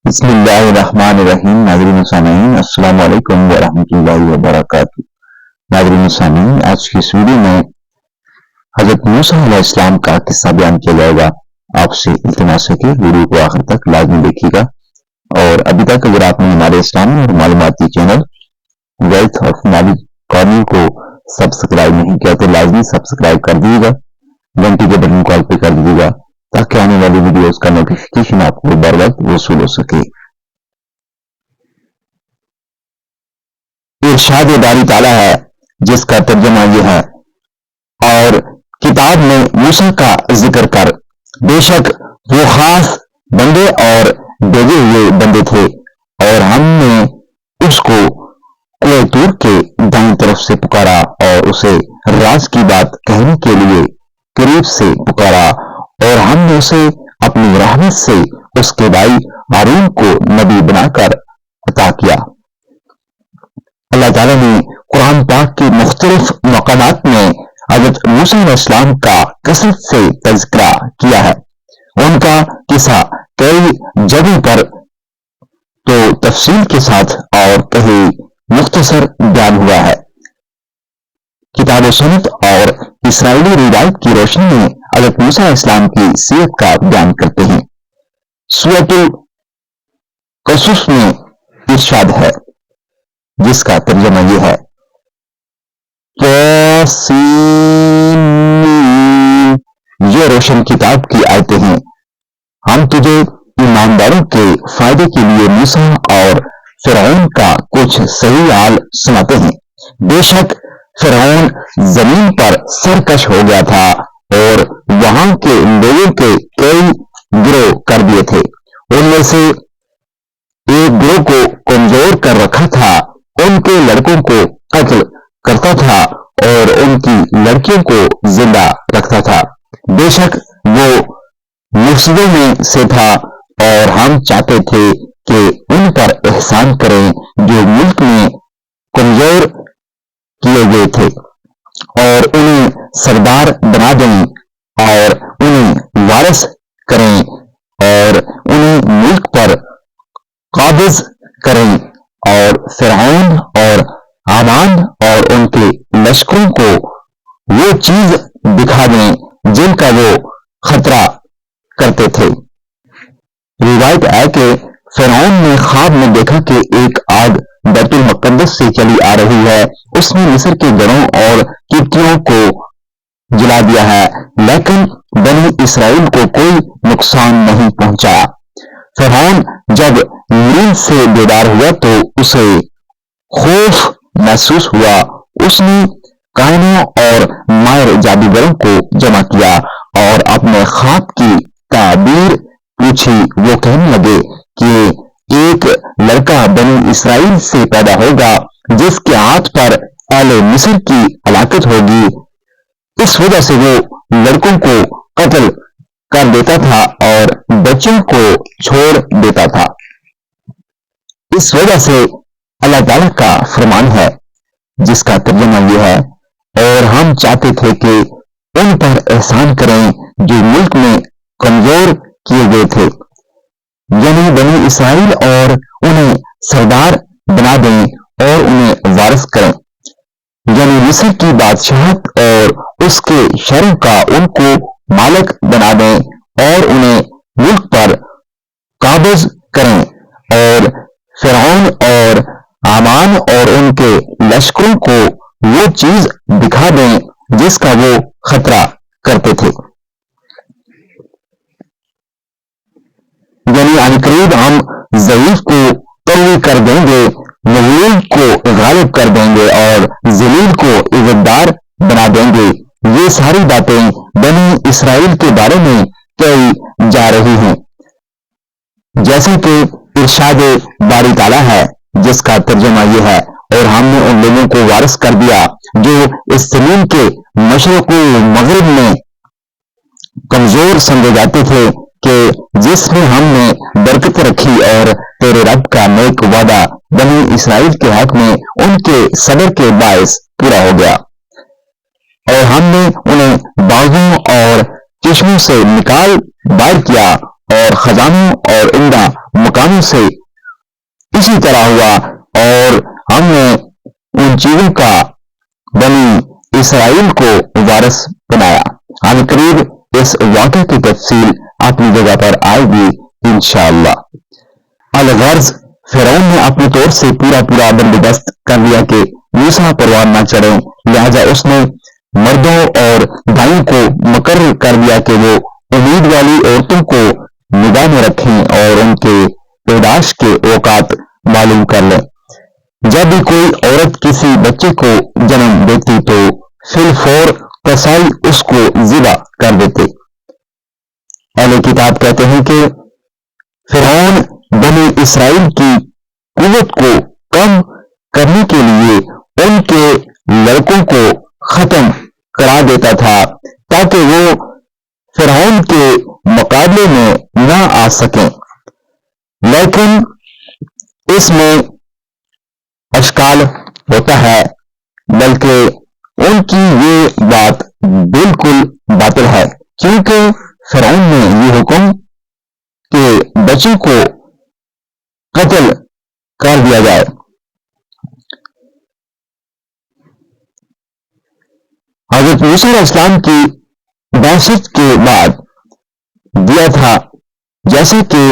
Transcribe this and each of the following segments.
بسم اللہ الرحمن الرحیم. ناظرین سامعین السلام علیکم ورحمۃ اللہ وبرکاتہ. ناظرین سامعین، آج کی اس ویڈیو میں حضرت موسیٰ علیہ السلام کا قصہ بیان کیا جائے گا. آپ سے التماس ہے کہ ویڈیو کو آخر تک لازمی دیکھیے گا. اور ابھی تک اگر آپ نے ہمارے اسلامی اور معلوماتی channel wealth of knowledge corner کو سبسکرائب نہیں کیا تو لازمی سبسکرائب کر دیجیے گا. گھنٹی کے بٹن کو آل پہ کر دیجیے گا تاکہ آنے والی ویڈیوز کا نوٹیفیکیشن آپ کو بر وقت وصول ہو سکے. ارشاد باری تعالیٰ ہے جس کا ترجمہ یہ ہے: اور کتاب میں موسیٰ کا ذکر کر، بے شک وہ خاص بندے اور بھیجے ہوئے بندے تھے، اور ہم نے اس کو کوہ طور کے دائیں طرف سے پکارا اور اسے راز کی بات کہنے کے لیے قریب سے پکارا، اور ہم نے اسے اپنی رحمت سے اس کے بھائی ہارون کو نبی بنا کر عطا کیا. اللہ تعالیٰ نے قرآن پاک کے مختلف مقامات میں حضرت موسیٰ علیہ السلام کا کثرت سے تذکرہ کیا ہے. ان کا قصہ کئی جگہوں پر تو تفصیل کے ساتھ اور کہیں مختصر بیان ہوا ہے. کتاب و سنت اور اسرائیلی روایت کی روشنی میں حضرت موسیٰ علیہ السلام کی سیرت کا بیان کرتے ہیں. سورۃ القصص میں ارشاد ہے جس کا ترجمہ یہ ہے: یہ روشن کتاب کی آیتیں ہیں، ہم تجھے ایمانداروں کے فائدے کے لیے موسیٰ اور فرعون کا کچھ صحیح حال سناتے ہیں. بے شک فرعون زمین پر سرکش ہو گیا تھا اور وہاں کے لوگوں کے کئی گروہ کر دیے تھے. ان میں سے ایک گروہ کو کمزور کر رکھا تھا، ان کے لڑکوں کو قتل کرتا تھا اور ان کی لڑکیوں کو زندہ رکھتا تھا. بے شک وہ مفسدوں میں سے تھا اور ہم چاہتے تھے کہ ان پر احسان کریں جو ملک میں کمزور کیے گئے تھے، اور انہیں سردار بنا دیں اور انہیں وارث کریں اور انہیں ملک پر قابض کریں، اور فرعون اور حامان اور ان کے لشکروں کو وہ چیز دکھا دیں جن کا وہ خطرہ کرتے تھے. روایت ہے کہ فرعون نے خواب میں دیکھا کہ ایک آگ بیت المقدس سے چلی آ رہی ہے. اس نے مصر کے گڑھوں اور قبطیوں کو جلا دیا ہے، لیکن بنی اسرائیل کو کوئی نقصان نہیں پہنچا. فرعون جب نیند سے بیدار ہوا تو اسے خوف محسوس ہوا. اس نے کاہنوں اور ماہر جادوگروں کو جمع کیا اور اپنے خواب کی تعبیر پوچھی. وہ کہنے لگے کہ ایک لڑکا بنی اسرائیل سے پیدا ہوگا جس کے ہاتھ پر اہل مصر کی ہلاکت ہوگی. اس وجہ سے وہ لڑکوں کو قتل کر دیتا تھا اور بچوں کو چھوڑ دیتا تھا. اس وجہ سے اللہ تعالیٰ کا فرمان ہے جس کا ترجمہ یہ ہے: اور ہم چاہتے تھے کہ ان پر احسان کریں جو ملک میں کمزور کیے گئے تھے، یعنی بنی اسرائیل، اور انہیں سردار بنا دیں اور انہیں وارث کریں، یعنی مصر کی بادشاہت اور اس کے شہروں کا ان کو مالک بنا دیں اور انہیں ملک پر قابض کریں، اور فرعون اور حامان اور ان کے لشکروں کو وہ چیز دکھا دیں جس کا وہ خطرہ کرتے تھے. یعنی عنقریب ہم ضعیف کو قوی کر دیں گے، مغلوب کو غالب کر دیں گے اور ذلیل کو عزت دار بنا دیں گے. یہ ساری باتیں بنی اسرائیل کے بارے میں کہی جا رہی ہیں. جیسے کہ ارشاد باری تعالیٰ ہے جس کا ترجمہ یہ ہے: اور ہم نے ان لوگوں کو وارث کر دیا جو اس زمین کے مشرق و مغرب میں کمزور سمجھے جاتے تھے، کہ جس میں ہم نے برکت رکھی، اور تیرے رب کا نیک وعدہ بنی اسرائیل کے حق میں ان کے صبر کے باعث پورا ہو گیا. اور ہم نے انہیں باغوں اور چشموں سے نکال باہر کیا اور خزانوں اور عمدہ مکانوں سے اسی طرح ہوا، اور ہم نے ان چیزوں کا بنی اسرائیل کو وارث بنایا۔ ہم قریب اس واقعہ کی تفصیل اپنی جگہ پر آئے گی انشاءاللہ۔ الغرض فرعون نے اپنے طور سے پورا بندوبست کر لیا کہ موسیٰ پروان نہ چڑھیں، لہذا اس نے مردوں اور بھائیوں کو مقرر کر دیا کہ وہ امید والی عورتوں کو نگاہ میں رکھیں اور ان کے پیدائش کے اوقات معلوم کر لیں۔ جب بھی کوئی عورت کسی بچے کو جنم دیتی تو فی الفور قصائی اس کو ذبح کر دیتے۔ اہل کتاب کہتے ہیں کہ فرعون بنی اسرائیل کی قوت کو کم کرنے کے لیے ان کے لڑکوں کو ختم کرا دیتا تھا تاکہ وہ فرعون کے مقابلے میں نہ آ سکیں، لیکن اس میں اشکال ہوتا ہے، بلکہ ان کی یہ بات بالکل باطل ہے، کیونکہ فرعون نے یہ حکم کہ بچوں کو قتل کر دیا جائے حضرت موسیٰ علیہ السلام کی بعثت کے بعد دیا تھا، جیسے کہ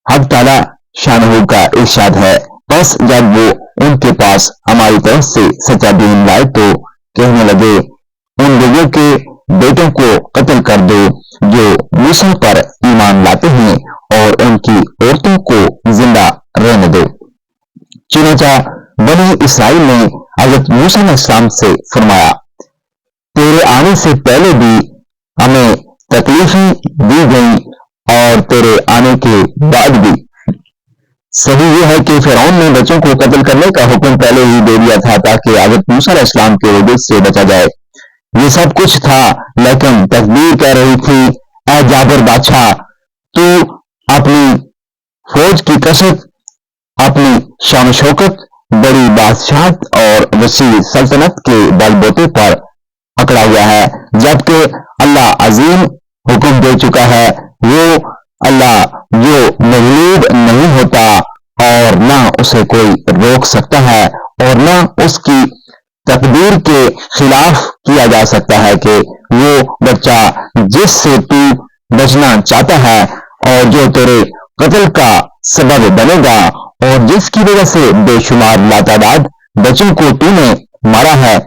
حق تعالی شانہ کا ارشاد ہے، بس جب وہ ان کے پاس ہماری طرف سے سچا دین لائے تو کہنے لگے ان لوگوں کے بیٹوں کو قتل کر دو جو موسیٰ پر ایمان لاتے ہیں اور ان کی عورتوں کو زندہ رہنے دو۔ چنانچہ بنی اسرائیل نے حضرت موسیٰ علیہ السلام سے فرمایا، تیرے آنے سے پہلے بھی ہمیں تکلیفیں دی گئیں اور تیرے آنے کے بعد بھی۔ صحیح یہ ہے کہ فرعون نے بچوں کو قتل کرنے کا حکم پہلے ہی دے دیا تھا تاکہ حضرت موسیٰ علیہ السلام کے وجود سے بچا جائے۔ یہ سب کچھ تھا، لیکن تقدیر کہہ رہی تھی، اے جابر بادشاہ، تو اپنی فوج کی کثرت، اپنی شان و شوکت، بڑی بادشاہت اور وسیع سلطنت کے بل بوتے پر اکڑا ہوا ہے، جبکہ اللہ عظیم حکم دے چکا ہے۔ وہ اللہ جو مغلوب نہیں ہوتا اور نہ اسے کوئی روک سکتا ہے اور نہ اس کی تقدیر کے خلاف کیا جا سکتا ہے کہ وہ بچہ جس سے تو بچنا چاہتا ہے اور جو تیرے قتل کا سبب بنے گا اور جس کی وجہ سے بے شمار لاتعداد بچوں کو تو نے مارا ہے،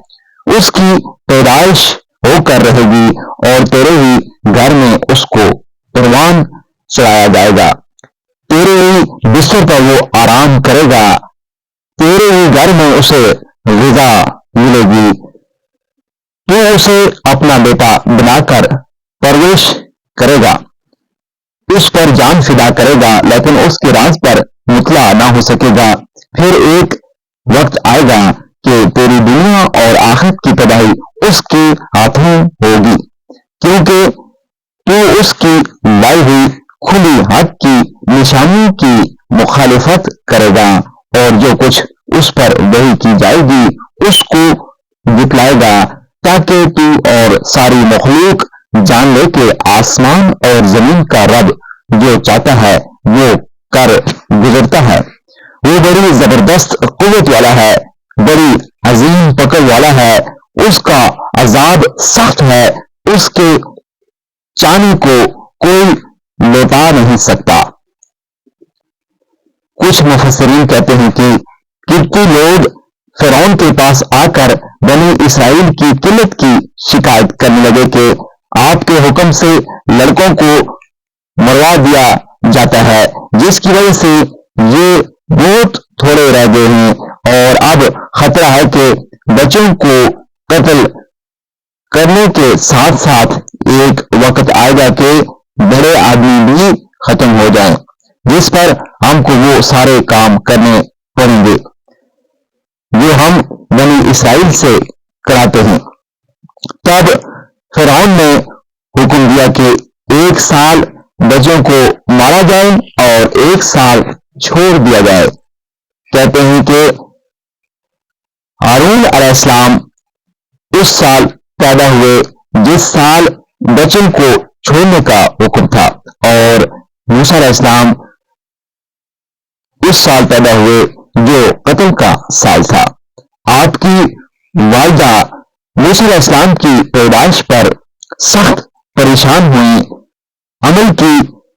اس کی پیدائش ہو کر رہے گی اور تیرے ہی گھر میں اس کو پروان چڑھایا جائے گا، تیرے ہی بستر پر وہ آرام کرے گا، تیرے ہی گھر میں اسے غذا ملے گی، تو اسے اپنا بیٹا بنا کر پرورش کرے گا، اس پر جان فدا کرے گا، لیکن اس کے راز پر مطلع نہ ہو سکے گا۔ پھر ایک وقت آئے گا کہ تیری دنیا اور آخرت کی تباہی اس کے ہاتھوں ہوگی، کیونکہ تو اس کی لائی ہوئی کھلی حق کی نشانیوں کی مخالفت کرے گا اور جو کچھ اس پر وحی کی جائے گی اس کو دکھلائے گا، تاکہ تو اور ساری مخلوق جان لے کہ آسمان اور زمین کا رب جو چاہتا ہے وہ کر گزرتا ہے۔ وہ بڑی زبردست قوت والا ہے، بڑی عظیم پکڑ والا ہے، اس کا عذاب سخت ہے، اس کے چانے کو کوئی لوٹا نہیں سکتا۔ کچھ مفسرین کہتے ہیں کہ کتنے لوگ فرعون کے پاس آ کر بنی اسرائیل کی قلت کی شکایت کرنے لگے کہ آپ کے حکم سے لڑکوں کو مروا دیا جاتا ہے، جس کی وجہ سے یہ بہت تھوڑے رہ گئے ہیں اور اب خطرہ ہے کہ بچوں کو قتل کرنے کے ساتھ ساتھ ایک وقت آئے گا کہ بڑے آدمی بھی ختم ہو جائیں، جس پر ہم کو وہ سارے کام کرنے پڑیں گے جو ہم بنی اسرائیل سے کراتے ہیں۔ تب فرعون نے حکم دیا کہ 1 سال بچوں کو مارا جائے اور 1 سال چھوڑ دیا جائے۔ کہتے ہیں کہ ہارون علیہ السلام اس سال پیدا ہوئے جس سال بچوں کو چھوڑنے کا حکم تھا، اور موسیٰ علیہ السلام اس سال پیدا ہوئے جو قتل کا سال تھا۔ آپ کی والدہ موسیٰ علیہ السلام کی پیدائش پر سخت پریشان ہوئی۔ عمل کی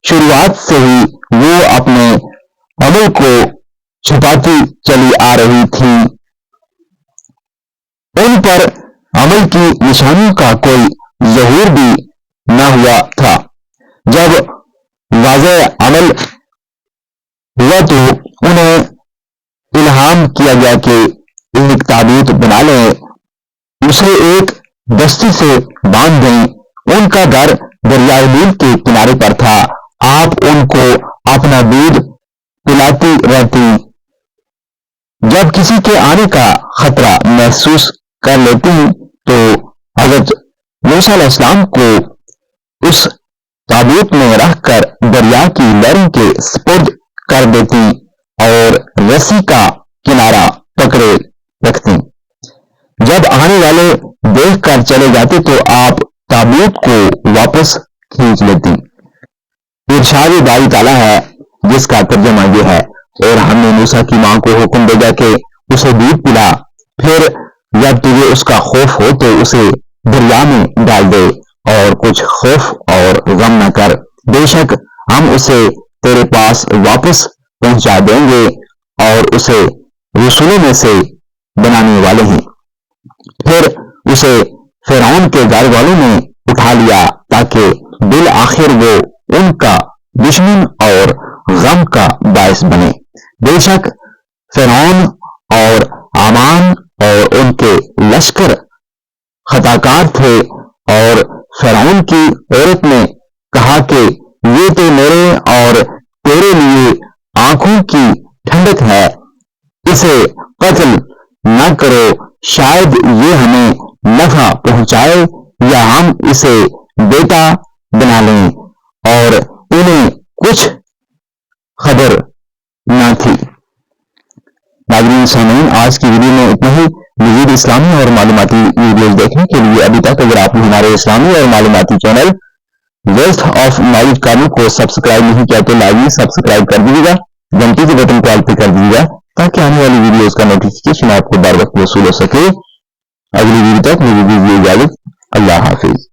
شروعات سے ہی وہ اپنے عمل کو چھپاتی چلی آ رہی تھی۔ ان پر عمل کی نشانیوں کا کوئی ظہور بھی نہ ہوا تھا۔ جب واضح عمل ہوا تو انہیں الہام کیا گیا کہ ایک تابوت بنا لیں، اسے ایک دستی سے باندھ دیں۔ ان کا گھر دریائے نیل کے کنارے پر تھا۔ آپ ان کو اپنا دودھ پلاتی رہتی۔ جب کسی کے آنے کا خطرہ محسوس کر لیتی تو حضرت موسیٰ علیہ السلام کو اس تابوت میں رکھ کر دریا کی لہروں کے سپرد کر دیتی اور رسی کا کنارہ پکڑے رکھتی۔ جب آنے والے دیکھ کر چلے جاتے تو آپ تابوت کو واپس کھینچ لیتی۔ ارشاد باری تعالیٰ ہے جس کا ترجمہ یہ ہے، اور ہم نے موسیٰ کی ماں کو حکم بھیجا کہ اسے دودھ پلا، پھر جب تجھے اس کا خوف ہو تو اسے دریا میں ڈال دے، اور کچھ خوف اور غم نہ کر، بے شک ہم اسے تیرے پاس واپس پہنچا دیں گے اور اسے رسولوں میں سے بنانے والے ہیں۔ پھر اسے فرعون کے گھر والوں نے اٹھا لیا تاکہ بالآخر وہ ان کا دشمن اور غم کا باعث بنے۔ بے شک فرعون اور ہامان اور ان کے لشکر خطاکار تھے، اور فرعون کی عورت نے کہا کہ یہ تو میرے اور تیرے لیے آنکھوں کی ٹھنڈک ہے، اسے قتل نہ کرو، شاید یہ ہمیں نفع پہنچائے یا ہم اسے بیٹا بنا لیں، اور انہیں کچھ خبر نہ تھی۔ ناظرین سامعین، آج کی ویڈیو میں اتنا ہی۔ مزید اسلامی اور معلوماتی ویڈیوز دیکھنے کے لیے ابھی تک اگر آپ نے ہمارے اسلامی اور معلوماتی channel wealth of knowledge corner کو سبسکرائب نہیں کیا تو لازمی سبسکرائب کر دیجیے گا، گھنٹی کے بٹن کو آل پہ کر دیجیے گا تاکہ آنے والی ویڈیوز کا نوٹیفیکیشن آپ کو بر وقت وصول ہو سکے۔ اگلی ویڈیو تک مجھے دیجیے اجازت۔ اللہ حافظ۔